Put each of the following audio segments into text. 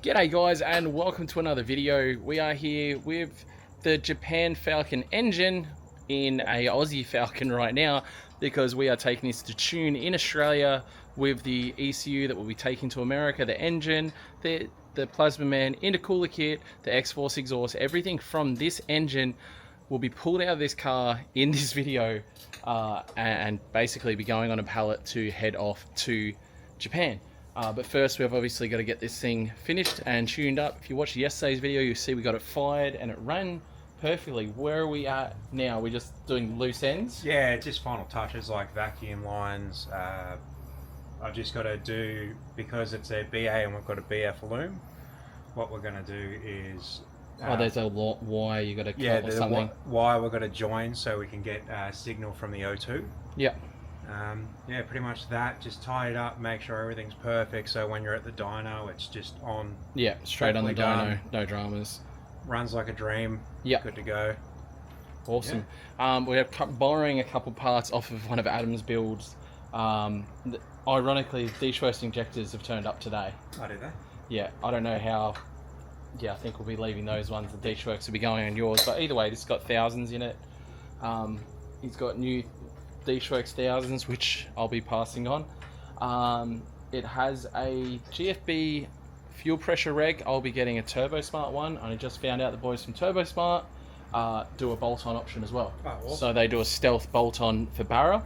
G'day guys, and welcome to another video. We are here with the Japan Falcon engine in a Aussie Falcon right now because we are taking this to tune in Australia with the ECU that we'll be taking to America, the engine, the Plasma Man, intercooler kit, the X-Force exhaust, everything from this engine will be pulled out of this car in this video and basically be going on a pallet to head off to Japan. But first we've obviously got to get this thing finished and tuned up. If you watched yesterday's video, you see we got it fired and it ran perfectly. Where are we at now? We're just doing loose ends? Yeah, just final touches like vacuum lines. I've just got to do, because it's a BA and we've got a BF loom, what we're going to do is... there's a wire you got to cut or something. Wire we've got to join so we can get signal from the O2. Yeah. Yeah, pretty much that. Just tie it up, make sure everything's perfect, so when you're at the dyno, it's just on. Yeah, straight on the dyno, no dramas. Runs like a dream. Yeah, good to go. Awesome. Yeah. We're borrowing a couple parts off of one of Adam's builds. Ironically, D-Schwartz injectors have turned up today. Oh, did they? Yeah, I don't know how. Yeah, I think we'll be leaving those ones. The D-Schwartz will be going on yours, but either way, this has got thousands in it. He's got new D-Schwartz thousands, which I'll be passing on. It has a GFB fuel pressure reg. I'll be getting a Turbo Smart one. I just found out the boys from Turbo Smart do a bolt-on option as well. Oh, awesome. So they do a stealth bolt-on for BARRA.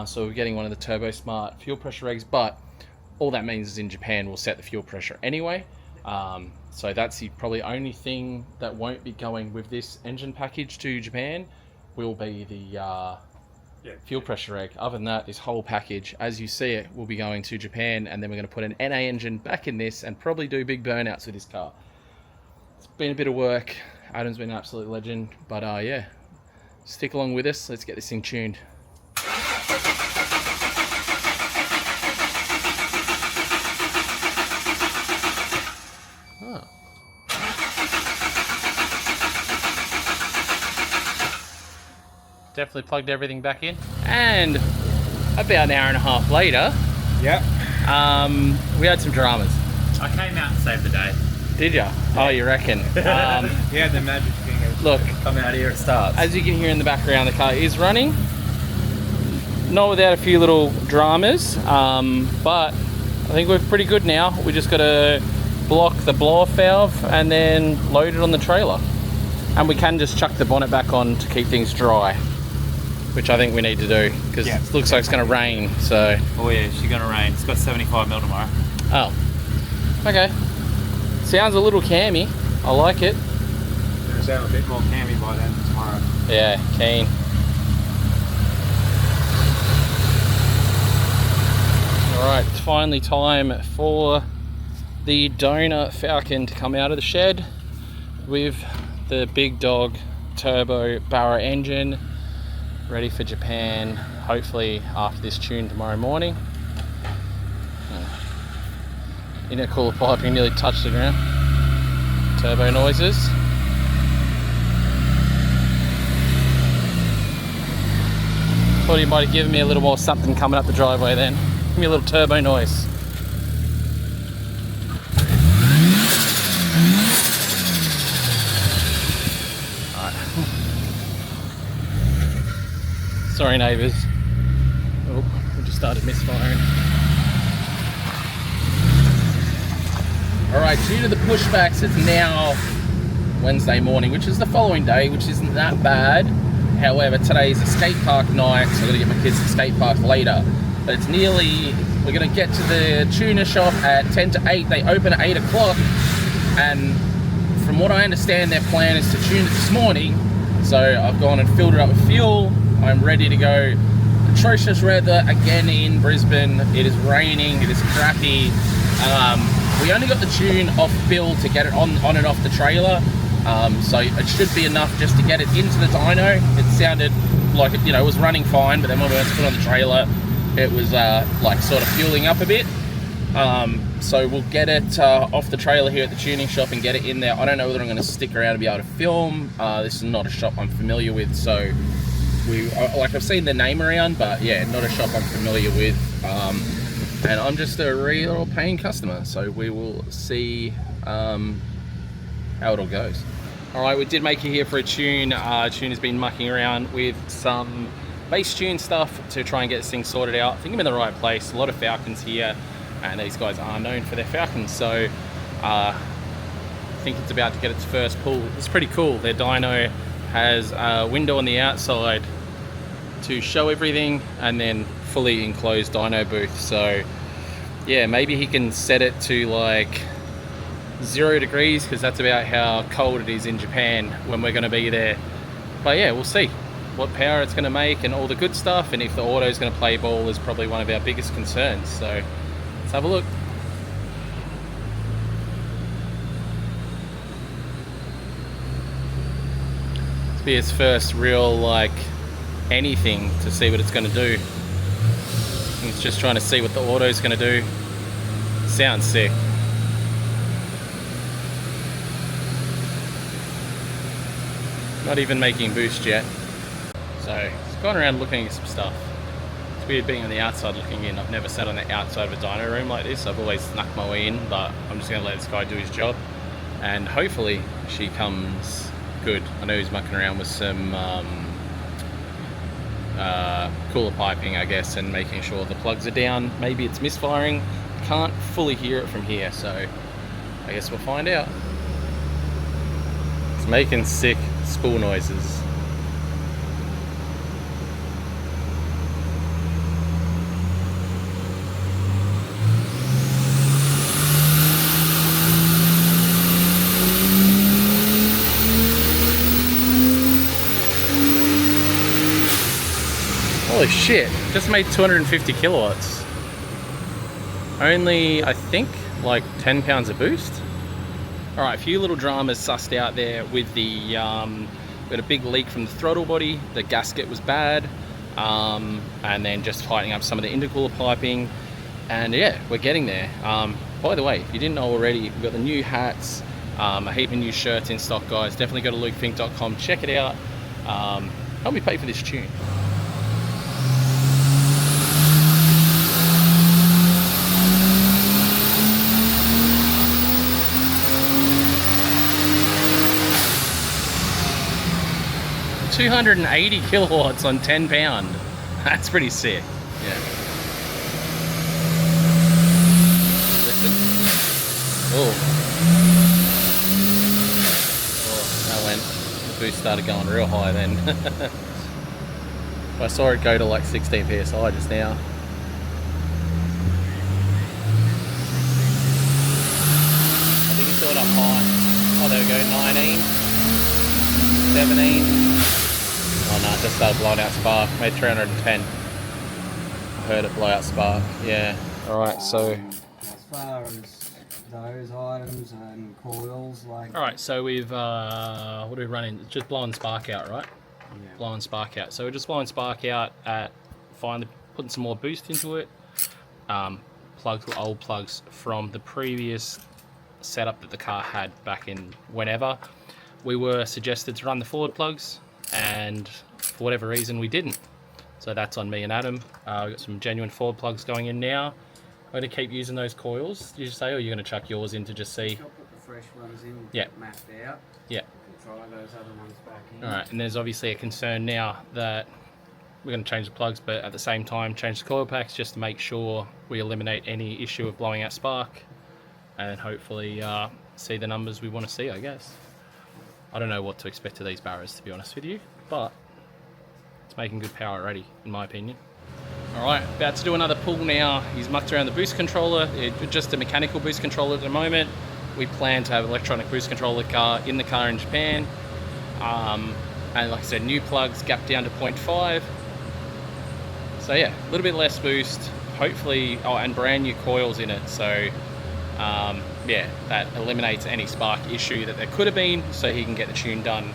So we're getting one of the Turbo Smart fuel pressure regs, but all that means is in Japan we'll set the fuel pressure anyway. So that's the probably only thing that won't be going with this engine package to Japan will be the fuel pressure reg. Other than that, this whole package, as you see it, will be going to Japan, and then we're going to put an NA engine back in this and probably do big burnouts with this car. It's been a bit of work. Adam's been an absolute legend, but yeah, stick along with us. Let's get this thing tuned. Definitely plugged everything back in, and about an hour and a half later, we had some dramas. I came out and saved the day. Did ya? Oh, you reckon? Yeah, the magic thing. Look, come out here, it starts. As you can hear in the background, the car is running. Not without a few little dramas, but I think we're pretty good now. We just got to block the blow-off valve and then load it on the trailer. And we can just chuck the bonnet back on to keep things dry, which I think we need to do because it looks like it's going to rain. So. Oh yeah, it's going to rain. It's got 75 mil tomorrow. Oh, okay. Sounds a little cammy. I like it. It'll sound a bit more cammy by then tomorrow. Yeah, keen. All right, it's finally time for the donor Falcon to come out of the shed with the big dog turbo BARRA engine, ready for Japan, hopefully after this tune tomorrow morning. Intercooler piping nearly touched the ground. Turbo noises. Thought he might have given me a little more something coming up the driveway then. Give me a little turbo noise. Sorry neighbours. Oh, we just started misfiring. Alright, due to the pushbacks, it's now Wednesday morning, which is the following day, which isn't that bad. However, today's a skate park night, so I've got to get my kids to the skate park later. But it's nearly, we're going to get to the tuner shop at 10 to 8. They open at 8 o'clock. And from what I understand, their plan is to tune it this morning. So I've gone and filled it up with fuel. I'm ready to go. Atrocious weather again in Brisbane. It is raining, it is crappy. We only got the tune off Bill to get it on and off the trailer. So it should be enough just to get it into the dyno. It sounded like it, it was running fine, but then when we went to put it on the trailer, it was like sort of fueling up a bit. So we'll get it off the trailer here at the tuning shop and get it in there. I don't know whether I'm going to stick around to be able to film. This is not a shop I'm familiar with, so I've seen the name around, but yeah, not a shop I'm familiar with. and I'm just a real paying customer, so we will see how it all goes. Alright, we did make it here for a tune. Tune has been mucking around with some bass tune stuff to try and get this thing sorted out. I think I'm in the right place. A lot of Falcons here, and these guys are known for their Falcons, so I think it's about to get its first pull. It's pretty cool. Their dyno has a window on the outside to show everything, and then fully enclosed dyno booth. So yeah, maybe he can set it to like 0 degrees, because that's about how cold it is in Japan when we're going to be there. But yeah, we'll see what power it's going to make and all the good stuff, and if the auto is going to play ball is probably one of our biggest concerns. So let's have a look. This will be its first real like anything to see what it's going to do. It's just trying to see what the auto is going to do. Sounds sick. Not even making boost yet. So it's gone around looking at some stuff. It's weird being on the outside looking in. I've never sat on the outside of a dyno room like this. I've always snuck my way in, but I'm just going to let this guy do his job, and hopefully she comes good. I know he's mucking around with some cooler piping, I guess, and making sure the plugs are down. Maybe it's misfiring. Can't fully hear it from here, so I guess we'll find out. It's making sick spool noises. Holy shit, just made 250 kilowatts. Only, I think, like 10 pounds of boost. Alright, a few little dramas sussed out there with the, we had a big leak from the throttle body, the gasket was bad, and then just tightening up some of the intercooler piping, and yeah, we're getting there. By the way, if you didn't know already, we've got the new hats, a heap of new shirts in stock, guys. Definitely go to lukefink.com, check it out, help me pay for this tune. $280 kilowatts on 10 pound. That's pretty sick. Yeah. Listen. Oh, that went. The boost started going real high then. I saw it go to like 16 psi just now. I think he saw it up high. Oh, there we go. 19, 17. Oh no, it just started blowing out spark. Made 310. I heard it blow out spark, yeah. Alright, so As far as those items and coils, like... Alright, so we've, what are we running? Just blowing spark out, right? Yeah. Blowing spark out. So we're just blowing spark out at, finally putting some more boost into it. Plugs were old plugs from the previous setup that the car had back in whenever. We were suggested to run the forward plugs, and for whatever reason we didn't. So that's on me and Adam. We've got some genuine forward plugs going in now. I'm going to keep using those coils, did you say, or you're going to chuck yours in to just see? I'll put the fresh ones in, Yeah. mapped out. Yeah. Try those other ones back in. Alright, and there's obviously a concern now that we're going to change the plugs, but at the same time change the coil packs just to make sure we eliminate any issue of blowing out spark, and hopefully see the numbers we want to see, I guess. I don't know what to expect of these Barras, to be honest with you, but it's making good power already, in my opinion. Alright, about to do another pull now. He's mucked around the boost controller. It's just a mechanical boost controller at the moment. We plan to have electronic boost controller in the car in Japan. And like I said, new plugs, gap down to 0.5. So yeah, a little bit less boost. Hopefully, oh, and brand new coils in it. So yeah, that eliminates any spark issue that there could have been, so he can get the tune done.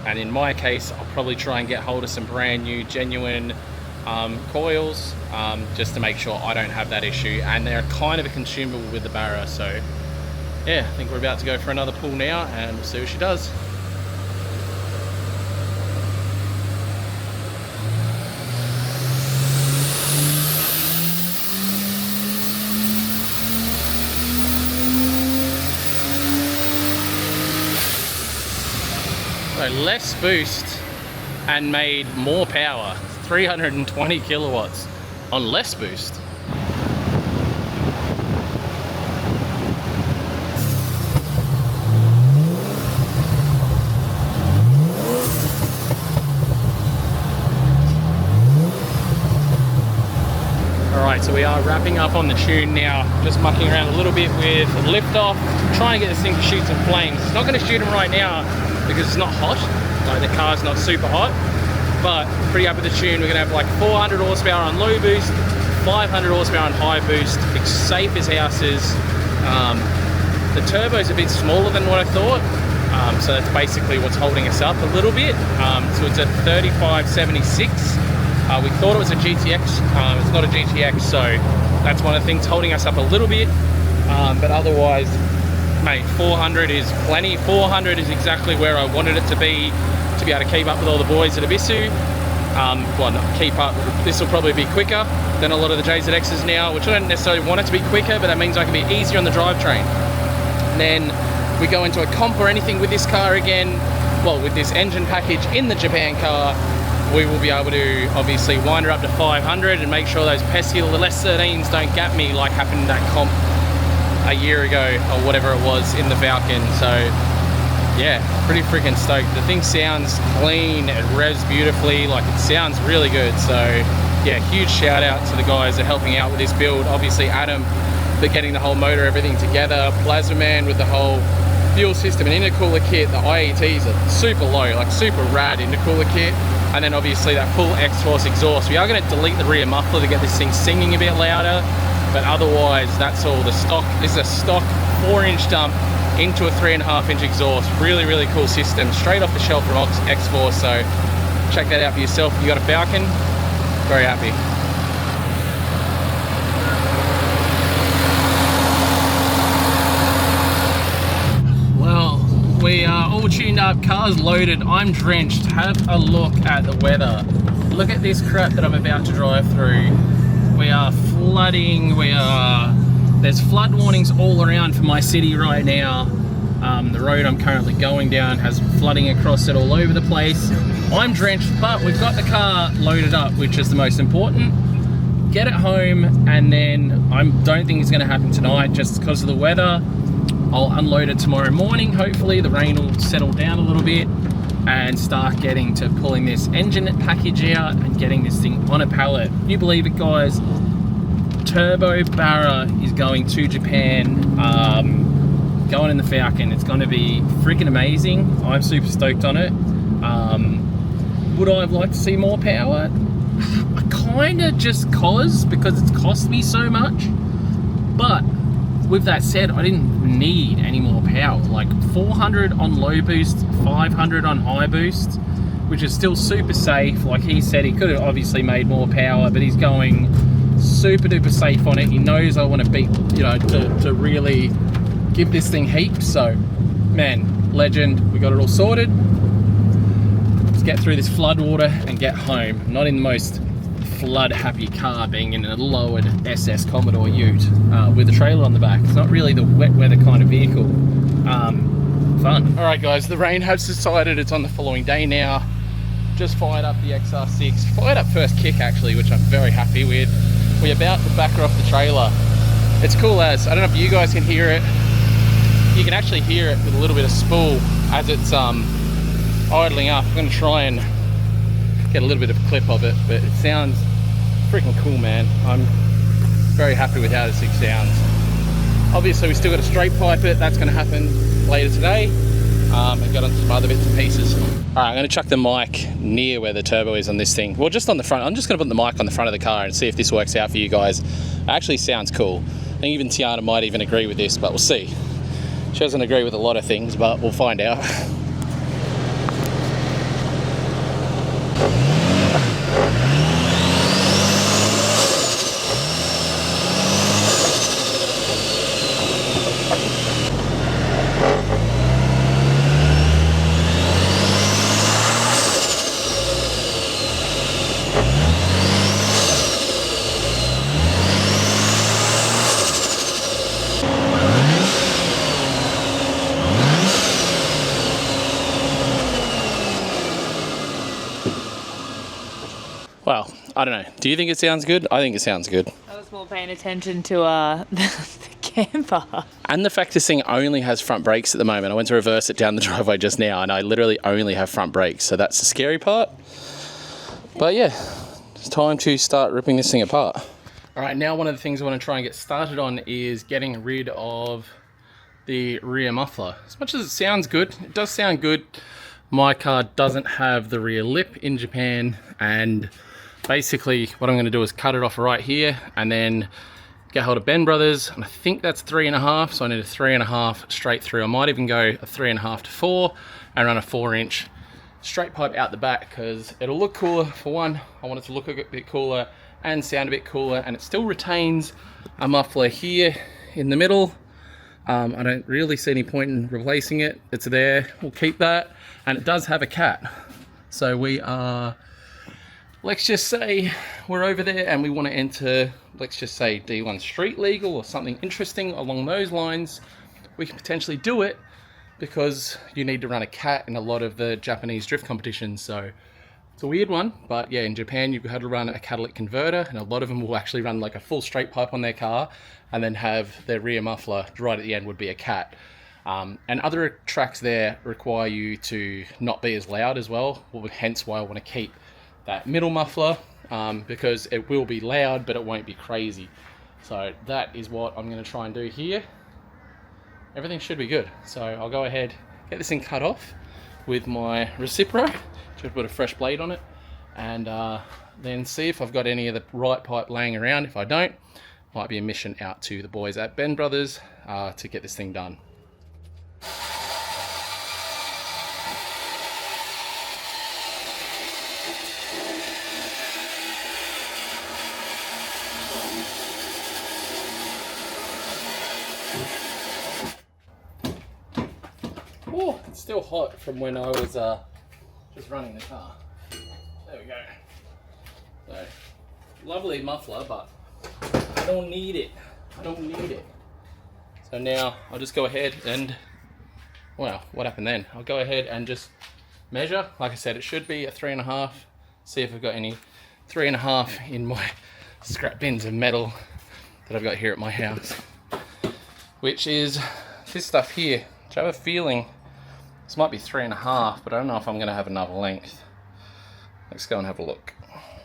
And in my case, I'll probably try and get hold of some brand new genuine coils, just to make sure I don't have that issue, and they're kind of a consumable with the Barra. So yeah, I think we're about to go for another pull now, and we'll see what she does. So less boost and made more power. 320 kilowatts on less boost. Alright, so we are wrapping up on the tune now, just mucking around a little bit with lift off, trying to get this thing to shoot some flames. It's not going to shoot them right now because it's not hot, like the car's not super hot, but pretty happy with the tune. We're going to have like 400 horsepower on low boost, 500 horsepower on high boost. It's safe as houses. The turbo's a bit smaller than what I thought, so that's basically what's holding us up a little bit. So it's a 3576. We thought it was a GTX, it's not a GTX, so that's one of the things holding us up a little bit, but otherwise, mate, 400 is plenty. 400 is exactly where I wanted it to be able to keep up with all the boys at Ibisu. Well, not keep up, this will probably be quicker than a lot of the JZXs now, which I don't necessarily want it to be quicker, but that means I can be easier on the drivetrain. And then we go into a comp or anything with this car again, well, with this engine package in the Japan car, we will be able to obviously wind her up to 500 and make sure those pesky little S13s don't gap me like happened in that comp a year ago or whatever it was in the Falcon. So yeah, pretty freaking stoked. The thing sounds clean, it revs beautifully, like it sounds really good. So yeah, huge shout out to the guys that are helping out with this build. Obviously Adam for getting the whole motor, everything together, Plasma Man with the whole fuel system and intercooler kit. The IETs are super low, like super rad intercooler kit. And then obviously that full X-Force exhaust. We are going to delete the rear muffler to get this thing singing a bit louder, but otherwise that's all the stock. This is a stock 4-inch dump into a 3.5-inch exhaust. Really, really cool system, straight off the shelf from X-Force. So check that out for yourself. If you got a Falcon, very happy. We are all tuned up, cars loaded, I'm drenched. Have a look at the weather. Look at this crap that I'm about to drive through. We are flooding, there's flood warnings all around for my city right now. The road I'm currently going down has flooding across it all over the place. I'm drenched, but we've got the car loaded up, which is the most important. Get it home, and then I don't think it's gonna happen tonight just because of the weather. I'll unload it tomorrow morning. Hopefully the rain will settle down a little bit and start getting to pulling this engine package out and getting this thing on a pallet. Can you believe it, guys? Turbo Barra is going to Japan, going in the Falcon. It's going to be freaking amazing. I'm super stoked on it. Would I have liked to see more power? I kind of just because it's cost me so much. But with that said, I didn't need any more power. Like 400 on low boost, 500 on high boost, which is still super safe. Like he said, he could have obviously made more power, but he's going super duper safe on it. He knows I want to beat, you know, to really give this thing heaps. So, man, legend. We got it all sorted. Let's get through this flood water and get home. I'm not in the most flood happy car, being in a lowered SS Commodore Ute with a trailer on the back. It's not really the wet weather kind of vehicle. Fun. All right guys, the rain has subsided. It's on the following day now. Just fired up the XR6, fired up first kick actually, which I'm very happy with. We're about to back her off the trailer. It's cool as, I don't know if you guys can hear it. You can actually hear it with a little bit of spool as it's idling up. I'm gonna try and get a little bit of a clip of it, but it sounds freaking cool, man. I'm very happy with how this thing sounds. Obviously we still got to straight pipe it. That's going to happen later today, and got on some other bits and pieces. All right, I'm going to chuck the mic near where the turbo is on this thing. Well, just on the front. I'm just going to put the mic on the front of the car and see if this works out for you guys. It actually sounds cool. I think even Tiana might even agree with this, but we'll see. She doesn't agree with a lot of things, but we'll find out. Well, I don't know. Do you think it sounds good? I think it sounds good. I was more paying attention to the camper. And the fact this thing only has front brakes at the moment. I went to reverse it down the driveway just now and I literally only have front brakes. So that's the scary part. But yeah, it's time to start ripping this thing apart. All right, now one of the things I want to try and get started on is getting rid of the rear muffler. As much as it sounds good, it does sound good. My car doesn't have the rear lip in Japan, and basically what I'm going to do is cut it off right here and then get hold of Ben Brothers, and I think that's 3.5, so I need a 3.5 straight through. I might even go a 3.5 to 4 and run a 4-inch straight pipe out the back, because it'll look cooler. For one, I want it to look a bit cooler and sound a bit cooler, and it still retains a muffler here in the middle. I don't really see any point in replacing it. It's there, we'll keep that. And it does have a cat. So we are, let's just say we're over there and we want to enter, let's just say D1 street legal or something interesting along those lines. We can potentially do it because you need to run a cat in a lot of the Japanese drift competitions. So it's a weird one, but yeah, in Japan you've had to run a catalytic converter, and a lot of them will actually run like a full straight pipe on their car and then have their rear muffler right at the end would be a cat. And other tracks there require you to not be as loud as well, hence why I want to keep that middle muffler, because it will be loud but it won't be crazy. So that is what I'm going to try and do here. Everything should be good, so I'll go ahead, get this thing cut off with my Recipro, just put a fresh blade on it, and then see if I've got any of the right pipe laying around. If I don't, might be a mission out to the boys at Ben Brothers to get this thing done. Oh, it's still hot from when I was just running the car. There we go. So, lovely muffler, but I don't need it. I don't need it. So now I'll just go ahead and, well, what happened then? I'll go ahead and just measure. Like I said, it should be a 3.5. See if I've got any 3.5 in my scrap bins of metal that I've got here at my house. Which is this stuff here, which I have a feeling this might be 3.5, but I don't know if I'm gonna have enough length. Let's go and have a look.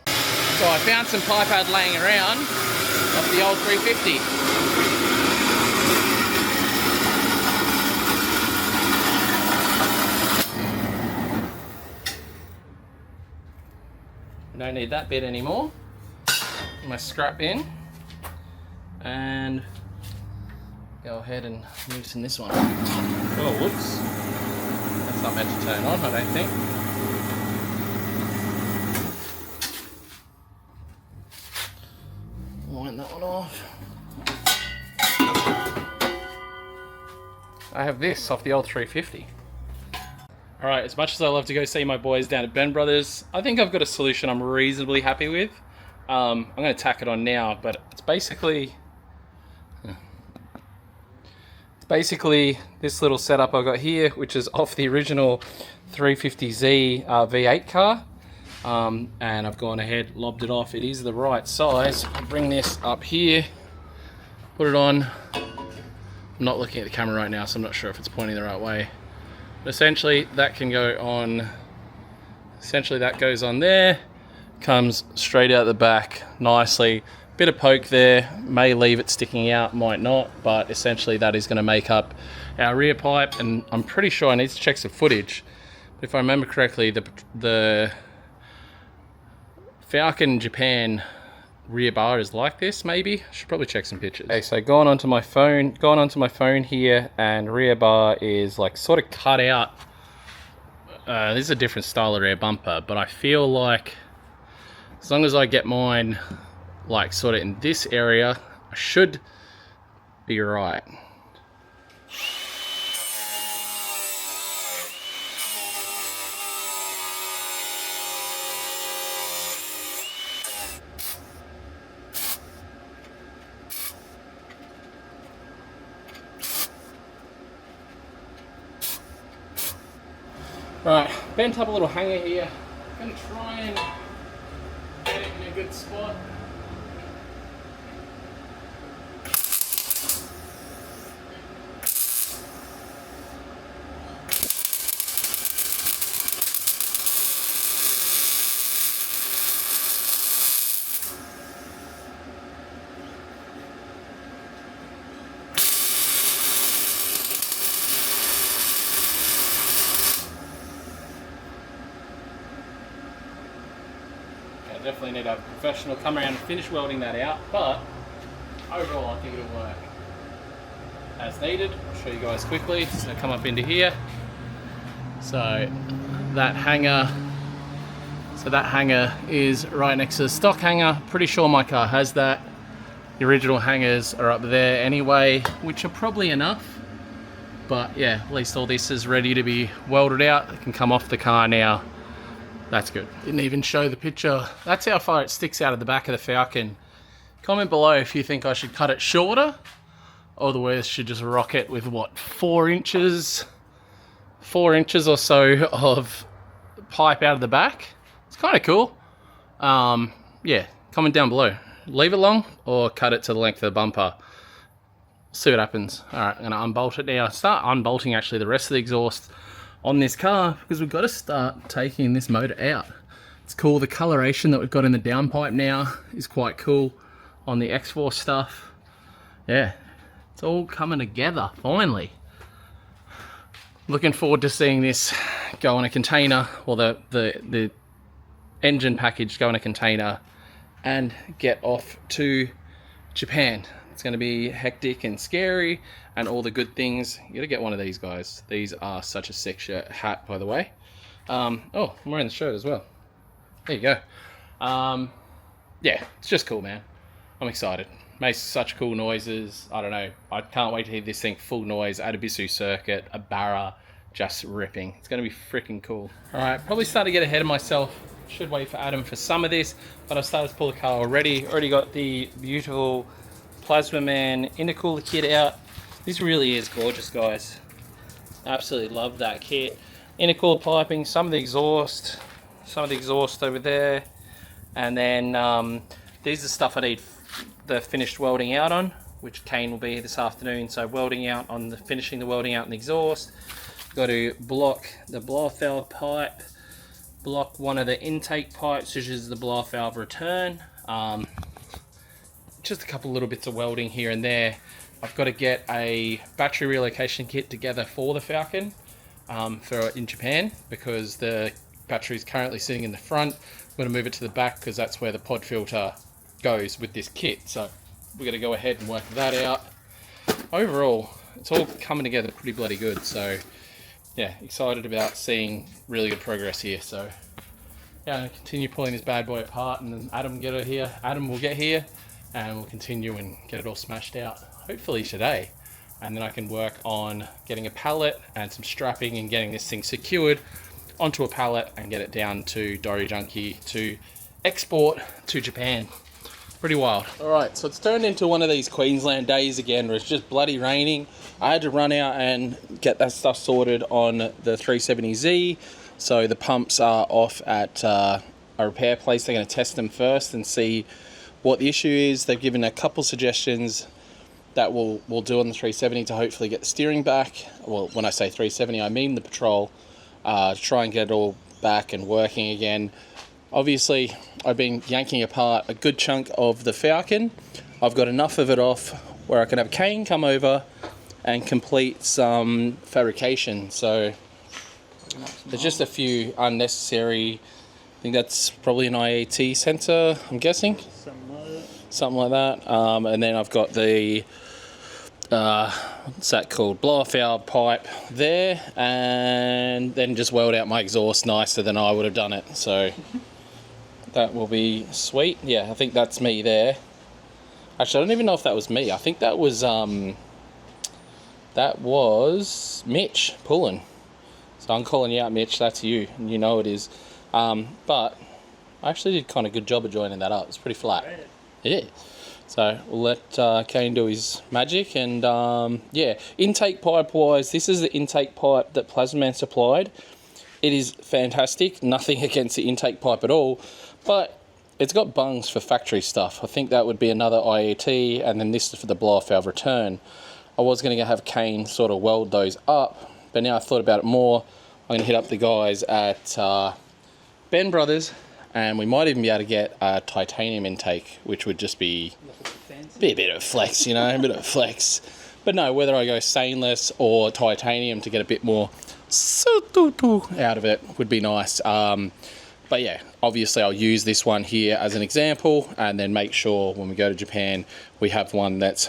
So I found some pipe I had laying around off the old 350. I don't need that bit anymore. My scrap bin, and go ahead and loosen this one. Oh, whoops. That's not meant to turn on, I don't think. Wind that one off. I have this off the old 350. Alright, as much as I love to go see my boys down at Ben Brothers, I think I've got a solution I'm reasonably happy with. I'm going to tack it on now, but it's basically this little setup I've got here, which is off the original 350Z V8 car. And I've gone ahead, lobbed it off. It is the right size. I'll bring this up here, put it on. I'm not looking at the camera right now, so I'm not sure if it's pointing the right way. But essentially, that can go on. Essentially, that goes on there, comes straight out the back nicely. Bit of poke there, may leave it sticking out, might not, but essentially that is going to make up our rear pipe. And I'm pretty sure I need to check some footage. But if I remember correctly, the Falcon Japan rear bar is like this, maybe. Should probably check some pictures. Okay, so gone onto my phone here, and rear bar is like sort of cut out. This is a different style of rear bumper, but I feel like as long as I get mine like sort of in this area, I should be right. Right, bent up a little hanger here. I'm gonna try and get good spot. Definitely need to have a professional come around and finish welding that out, but overall I think it'll work as needed. I'll show you guys quickly. So come up into here. So that hanger is right next to the stock hanger. Pretty sure my car has that. The original hangers are up there anyway, which are probably enough. But yeah, at least all this is ready to be welded out. It can come off the car now. That's good. Didn't even show the picture. That's how far it sticks out of the back of the Falcon. Comment below if you think I should cut it shorter, or the way should just rock it with what, 4 inches or so of pipe out of the back. It's kind of cool. Yeah, comment down below. Leave it long or cut it to the length of the bumper. See what happens. All right, I'm gonna unbolt it now. Start unbolting actually the rest of the exhaust on this car, because we've got to start taking this motor out. It's cool. The coloration that we've got in the downpipe now is quite cool on the X-Force stuff. Yeah, it's all coming together finally. Looking forward to seeing this go in a container, or the engine package go in a container and get off to Japan. It's going to be hectic and scary and all the good things. You gotta get one of these guys. These are such a sick hat, by the way. Oh, I'm wearing the shirt as well. There you go. Yeah, it's just cool, man. I'm excited. Makes such cool noises. I don't know. I can't wait to hear this thing full noise at a Bisu circuit, a Barra, just ripping. It's going to be freaking cool. All right, probably start to get ahead of myself. Should wait for Adam for some of this, but I've started to pull the car already. Already got the beautiful Plasma Man intercooler kit out. This really is gorgeous, guys. Absolutely love that kit. Intercooler piping, some of the exhaust over there, and then these are stuff I need the finished welding out on, which Kane will be here this afternoon. So welding out on the finishing the welding out on the exhaust. Got to block the blow off valve pipe, block one of the intake pipes, which is the blow off valve return. Just a couple little bits of welding here and there. I've got to get a battery relocation kit together for the Falcon in Japan, because the battery is currently sitting in the front. I'm going to move it to the back because that's where the pod filter goes with this kit. So we're going to go ahead and work that out. Overall, it's all coming together pretty bloody good. So yeah, excited about seeing really good progress here. So yeah, I'm going to continue pulling this bad boy apart, and then Adam will get here and we'll continue and get it all smashed out, hopefully today. And then I can work on getting a pallet and some strapping and getting this thing secured onto a pallet and get it down to Dory Junkie to export to Japan. Pretty wild. All right, so it's turned into one of these Queensland days again where it's just bloody raining. I had to run out and get that stuff sorted on the 370Z. So the pumps are off at a repair place. They're going to test them first and see what the issue is. They've given a couple suggestions that we'll do on the 370 to hopefully get the steering back. Well, when I say 370, I mean the Patrol, to try and get it all back and working again. Obviously, I've been yanking apart a good chunk of the Falcon. I've got enough of it off where I can have Kane come over and complete some fabrication. So there's just a few unnecessary, I think that's probably an IAT sensor, I'm guessing. Something like that. And then I've got the, what's that called? Blow-off valve pipe there, and then just weld out my exhaust nicer than I would have done it. So that will be sweet. Yeah, I think that's me there. Actually, I don't even know if that was me. I think that was Mitch pulling. So I'm calling you out, Mitch. That's you, and you know it is. But I actually did kind of good job of joining that up. It's pretty flat. Yeah. So we'll let Kane do his magic. And yeah, intake pipe wise, this is the intake pipe that Plasma Man supplied. It is fantastic. Nothing against the intake pipe at all. But it's got bungs for factory stuff. I think that would be another IET, and then this is for the blow-off valve return. I was going to have Kane sort of weld those up, but now I thought about it more. I'm going to hit up the guys at Ben Brothers, and we might even be able to get a titanium intake, which would just be a bit of flex, you know, a bit of flex. But no, whether I go stainless or titanium to get a bit more out of it would be nice. But yeah, obviously I'll use this one here as an example, and then make sure when we go to Japan we have one that's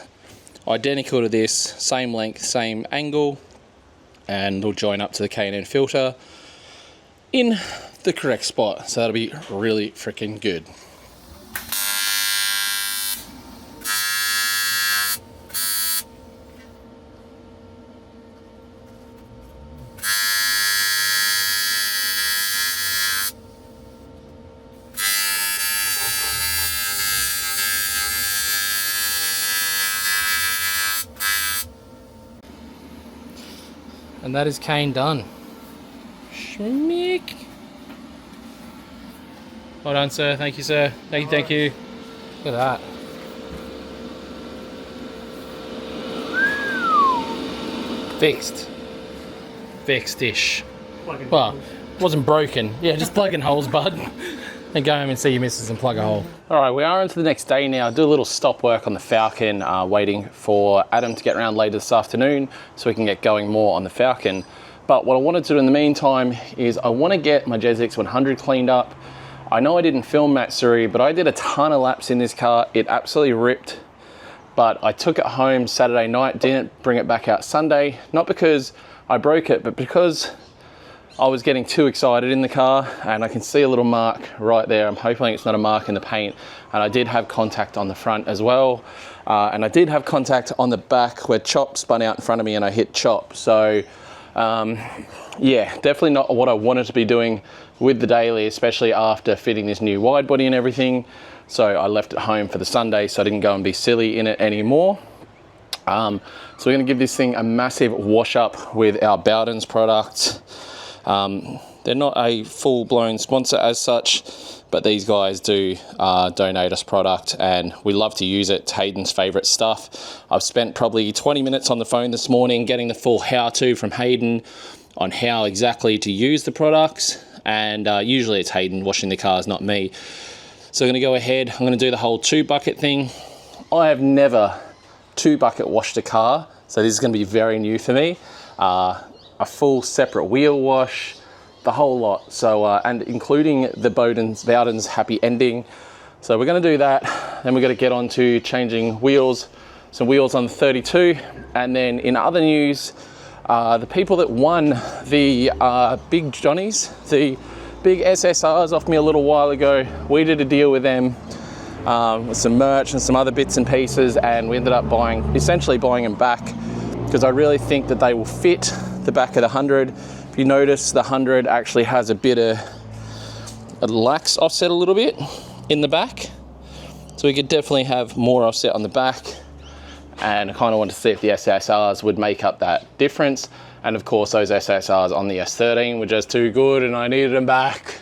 identical to this, same length, same angle, and it'll join up to the K&N filter in the correct spot. So that'll be really freaking good. And that is Kane done. Schmick. Well done, sir. Thank you, sir. Thank you. Look at that. Fixed. Fixed-ish. Well, wasn't broken. Yeah, just plugging holes, bud. And go home and see your missus and plug a hole. All right, we are into the next day now. Do a little stop work on the Falcon, waiting for Adam to get around later this afternoon so we can get going more on the Falcon. But what I wanted to do in the meantime is I want to get my XXX100 cleaned up. I know I didn't film Matsuri, but I did a ton of laps in this car. It absolutely ripped, but I took it home Saturday night, didn't bring it back out Sunday, not because I broke it, but because I was getting too excited in the car, and I can see a little mark right there. I'm hoping it's not a mark in the paint. And I did have contact on the front as well. And I did have contact on the back where Chop spun out in front of me and I hit Chop. So yeah, definitely not what I wanted to be doing with the daily, especially after fitting this new wide body and everything. So I left it home for the Sunday so I didn't go and be silly in it anymore. So we're gonna give this thing a massive wash up with our Bowden's product. They're not a full-blown sponsor as such, but these guys do donate us product, and we love to use it. It's Hayden's favourite stuff. I've spent probably 20 minutes on the phone this morning getting the full how-to from Hayden on how exactly to use the products, and usually it's Hayden washing the cars, not me. So I'm going to go ahead, I'm going to do the whole 2-bucket thing. I have never 2-bucket washed a car, so this is going to be very new for me. A full separate wheel wash, the whole lot. So, and including the Bowden's happy ending. So we're gonna do that. Then we're gonna get on to changing wheels, some wheels on the 32. And then in other news, the people that won the big Johnnies, the big SSRs off me a little while ago, we did a deal with them with some merch and some other bits and pieces, and we ended up essentially buying them back because I really think that they will fit the back of the 100. If you notice, the 100 actually has a bit of a lax offset a little bit in the back, so we could definitely have more offset on the back, and I kind of wanted to see if the SSRs would make up that difference. And of course those SSRs on the S13 were just too good and I needed them back,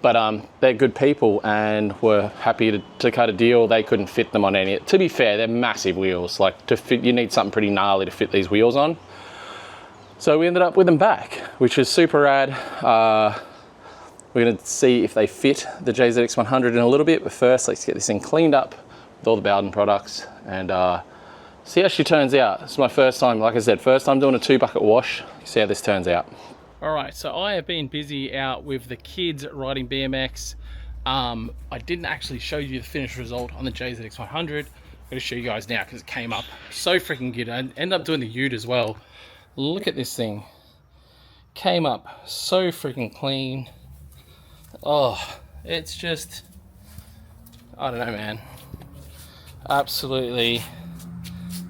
but they're good people and were happy to cut a deal. They couldn't fit them on any. To be fair, they're massive wheels, like to fit, you need something pretty gnarly to fit these wheels on. So we ended up with them back, which is super rad. We're gonna see if they fit the XXX100 in a little bit, but first let's get this thing cleaned up with all the Bowden products and see how she turns out. This is my first time, like I said, first time doing a 2-bucket wash. See how this turns out. All right, so I have been busy out with the kids riding BMX. I didn't actually show you the finished result on the XXX100. I'm gonna show you guys now because it came up so freaking good. I ended up doing the Ute as well. Look at this thing. Came up so freaking clean. Oh, it's just, I don't know, man. Absolutely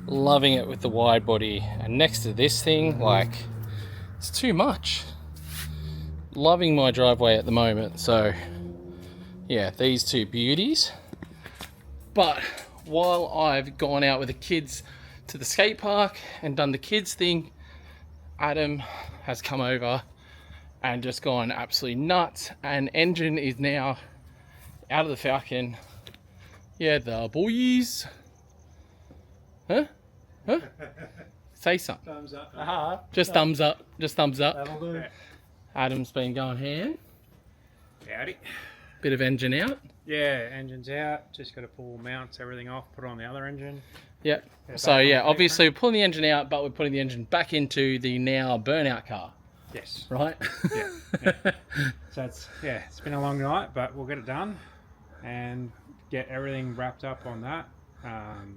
loving it with the wide body. And next to this thing, like, it's too much. Loving my driveway at the moment. So, yeah, these two beauties. But while I've gone out with the kids to the skate park and done the kids thing, Adam has come over and just gone absolutely nuts, and engine is now out of the Falcon. Yeah, the boys. Huh? Say something. Thumbs up. Just thumbs up. Just thumbs up. That'll do. Adam's been going ham. Howdy. Bit of engine out. Yeah, engine's out. Just got to pull mounts, everything off, put it on the other engine. Yep. Yeah, So back yeah, on the obviously we're pulling the engine out, but we're putting the engine back into the now burnout car, Yes. right? Yeah. So it's been a long night, but we'll get it done and get everything wrapped up on that.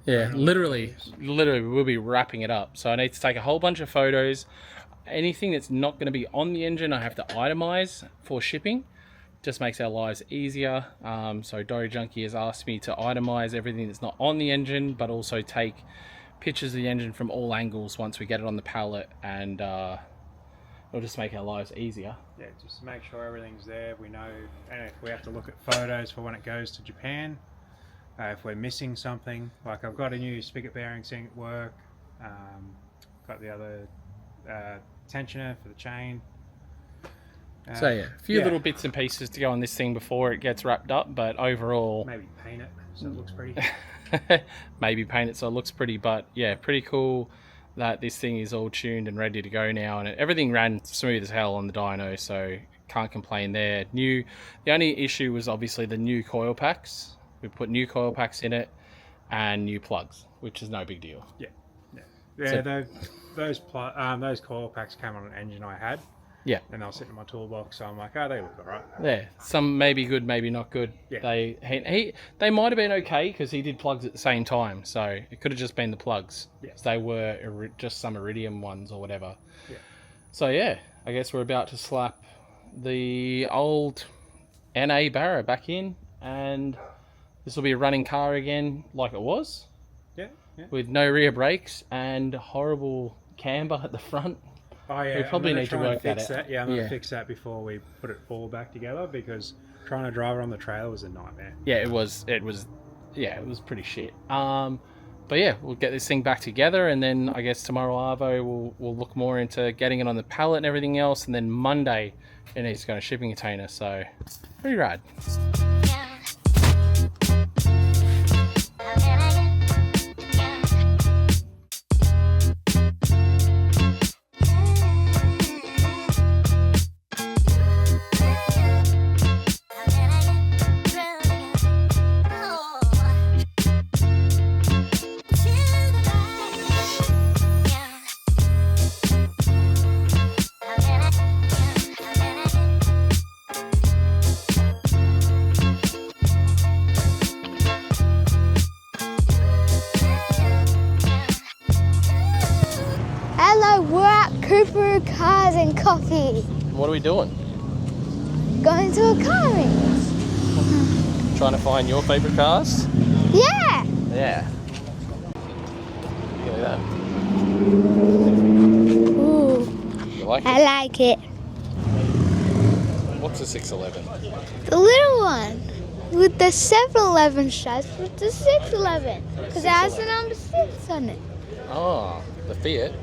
Yeah, and literally we'll be wrapping it up. So I need to take a whole bunch of photos. Anything that's not going to be on the engine, I have to itemize for shipping. Just makes our lives easier. So Dory Junkie has asked me to itemize everything that's not on the engine, but also take pictures of the engine from all angles once we get it on the pallet, and it'll just make our lives easier. Yeah, just to make sure everything's there. We know, and if we have to look at photos for when it goes to Japan, if we're missing something, like I've got a new spigot bearing seeing it work, got the other tensioner for the chain. So yeah, a few little bits and pieces to go on this thing before it gets wrapped up, but overall Maybe paint it so it looks pretty. maybe paint it so it looks pretty, but yeah, pretty cool that this thing is all tuned and ready to go now, and everything ran smooth as hell on the dyno, so can't complain there. The only issue was obviously the new coil packs. We put new coil packs in it and new plugs, which is no big deal. Yeah, those coil packs came on an engine I had. Yeah. And they'll sit in my toolbox, so I'm like, oh, they look alright. Yeah, some maybe good, maybe not good. Yeah. They might have been okay because he did plugs at the same time, so it could have just been the plugs. Yeah. They were just some Iridium ones or whatever. Yeah. So yeah, I guess we're about to slap the old NA Barra back in, and this will be a running car again like it was, Yeah. with no rear brakes and horrible camber at the front. Oh yeah, We probably need to work that fix out. Yeah, I'm gonna Yeah. fix that before we put it all back together, because trying to drive it on the trailer was a nightmare. Yeah, it was pretty shit. But yeah, we'll get this thing back together, and then I guess tomorrow Arvo we'll look more into getting it on the pallet and everything else, and then Monday it needs to go in a shipping container. So pretty rad. Hello, we're at Cooper Cars and Coffee. What are we doing? Going to a car race. Trying to find your favourite cars? Yeah. Yeah. Look at that. Ooh, You like I it? like it. What's a 611? The little one with the 7-Eleven stripes with the 611. Because it has the number 6 on it. Oh, the Fiat.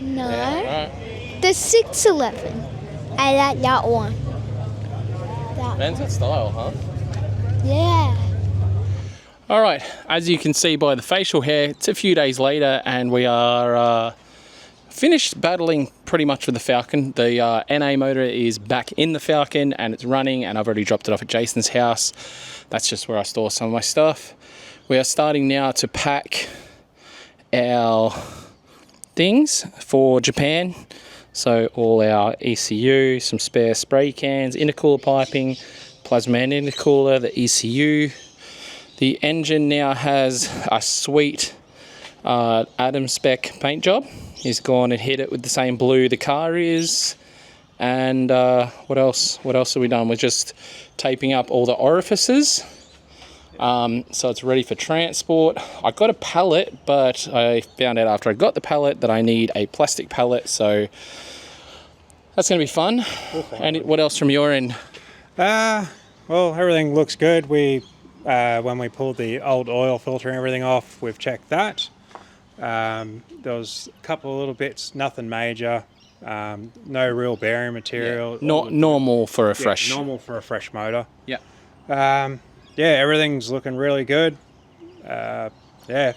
No, Yeah, right. the 611. I like that one. That. Depends on style, huh? Yeah. All right, as you can see by the facial hair, it's a few days later and we are finished battling pretty much with the Falcon. The NA motor is back in the Falcon and it's running, and I've already dropped it off at Jason's house. That's just where I store some of my stuff. We are starting now to pack our things for Japan. So all our ECU, some spare spray cans, intercooler piping, plasma and intercooler, the ECU. The engine now has a sweet Adam spec paint job. He's gone and hit it with the same blue the car is. And what else have we done? We're just taping up all the orifices. So it's ready for transport. I got a pallet, but I found out after I got the pallet that I need a plastic pallet, so that's going to be fun. And what else from your end? Well, everything looks good. We when we pulled the old oil filter and everything off, we've checked that. There was a couple of little bits, nothing major. No real bearing material. Not normal for a Yeah, fresh. normal for a fresh motor. Yeah. Yeah, everything's looking really good. Yeah,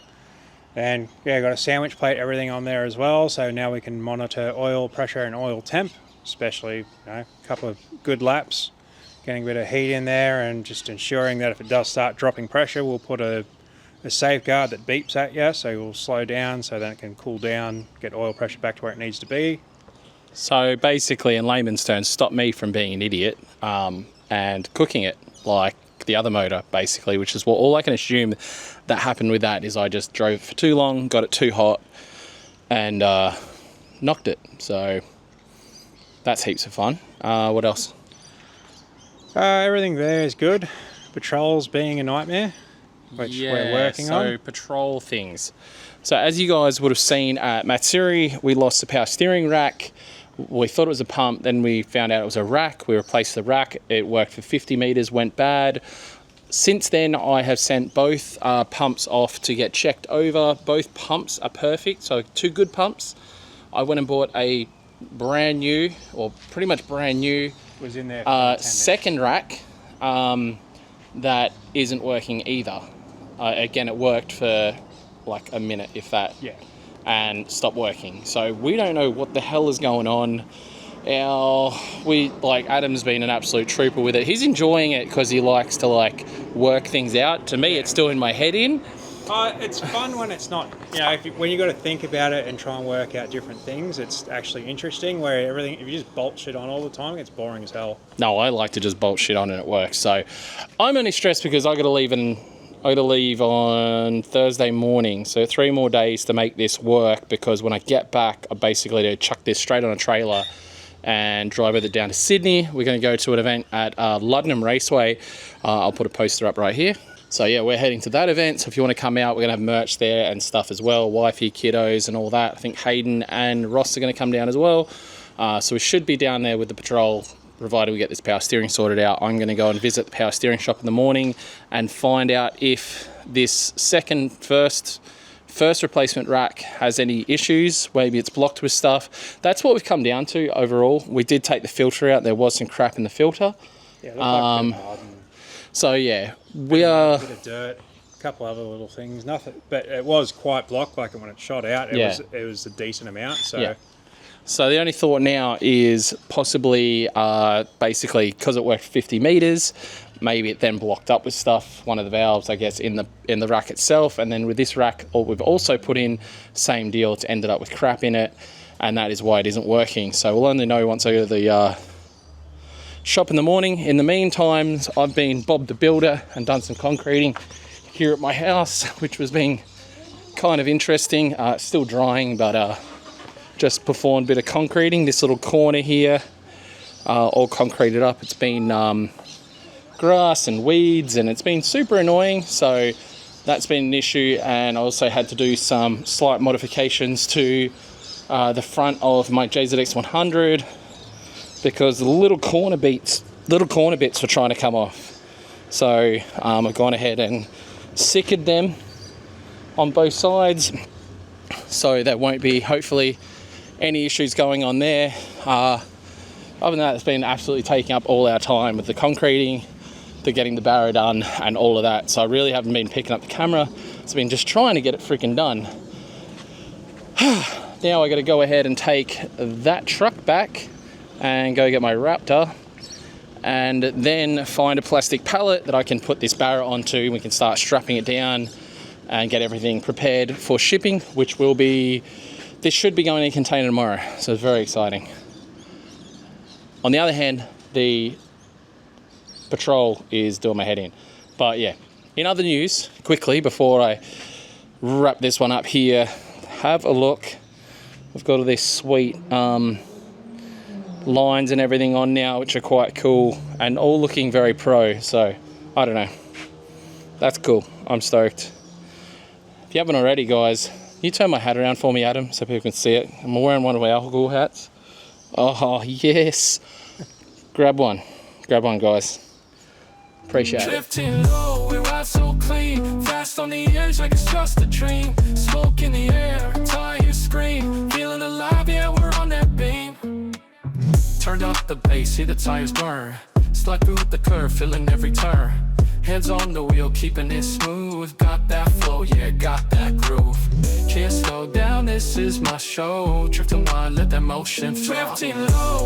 and yeah, got a sandwich plate, everything on there as well. So now we can monitor oil pressure and oil temp, especially, you know, a couple of good laps, getting a bit of heat in there, and just ensuring that if it does start dropping pressure, we'll put a safeguard that beeps at you, so we'll slow down so that it can cool down, get oil pressure back to where it needs to be. So basically, in layman's terms, stop me from being an idiot and cooking it like the other motor, basically, which is what all I can assume that happened with that is I just drove it for too long, got it too hot, and knocked it. So that's heaps of fun. What else? Everything there is good. Patrols being a nightmare, which we're working on. So patrol things. So as you guys would have seen at Matsuri, we lost the power steering rack. We thought it was a pump, then we found out it was a rack. We replaced the rack. It worked for 50 meters, went bad. Since then, I have sent both pumps off to get checked over. Both pumps are perfect, so 2 good pumps. I went and bought a brand new, or pretty much brand new, Was in there second rack that isn't working either. Again, it worked for like a minute, if that. Yeah. And stopped working. So we don't know what the hell is going on. Adam's been an absolute trooper with it. He's enjoying it because he likes to like work things out. To me, it's still in my head in. It's fun when it's not, you know, when you got to think about it and try and work out different things, it's actually interesting. Where everything, if you just bolt shit on all the time, it's boring as hell. No, I like to just bolt shit on and it works. So I'm only stressed because I got to leave on Thursday morning, so 3 more days to make this work, because when I get back, I basically to chuck this straight on a trailer and drive with it down to Sydney. We're going to go to an event at Luddenham Raceway. I'll put a poster up right here. So yeah, we're heading to that event, so if you want to come out, we're going to have merch there and stuff as well, wifey, kiddos and all that. I think Hayden and Ross are going to come down as well. So we should be down there with the patrol, provided we get this power steering sorted out. I'm going to go and visit the power steering shop in the morning and find out if this first replacement rack has any issues. Maybe it's blocked with stuff. That's what we've come down to overall. We did take the filter out. There was some crap in the filter. Yeah, it looked like a bit hard and So yeah, we are... a bit of dirt, a couple other little things, nothing. But it was quite blocked, like when it shot out, it was a decent amount. So. Yeah. So the only thought now is possibly, basically, because it worked 50 meters, maybe it then blocked up with stuff, one of the valves, I guess, in the rack itself. And then with this rack, we've also put in, same deal, it's ended up with crap in it, and that is why it isn't working. So we'll only know once I go to the shop in the morning. In the meantime, I've been Bob the Builder and done some concreting here at my house, which was being kind of interesting. Still drying, but... just performed a bit of concreting. This little corner here, all concreted up. It's been grass and weeds, and it's been super annoying. So that's been an issue. And I also had to do some slight modifications to the front of my JZX 100 because the little corner bits were trying to come off. So I've gone ahead and sickered them on both sides, so there won't be, hopefully, any issues going on there. Other than that, it's been absolutely taking up all our time with the concreting, the getting the barra done and all of that. So I really haven't been picking up the camera. It's been just trying to get it freaking done. Now I got to go ahead and take that truck back and go get my Raptor, and then find a plastic pallet that I can put this barra onto, and we can start strapping it down and get everything prepared for shipping, which will be... This should be going in a container tomorrow, so it's very exciting. On the other hand, the patrol is doing my head in. But yeah, in other news, quickly, before I wrap this one up here, have a look. We've got all this sweet lines and everything on now, which are quite cool, and all looking very pro, so I don't know. That's cool. I'm stoked. If you haven't already, guys, can you turn my hat around for me, Adam, so people can see it? I'm wearing one of my alcohol hats. Oh, yes. Grab one, guys. Appreciate it. Drifting low, we ride so clean. Fast on the edge like it's just a dream. Smoke in the air, tires scream. Feeling alive, yeah, we're on that beam. Turned up the bass, see the tires burn. Slide through the curve, feeling every turn. Hands on the wheel, keeping it smooth. Got that flow, yeah, got that groove. Can't slow down, this is my show. Drifting wide, let that motion flow. Drifting low.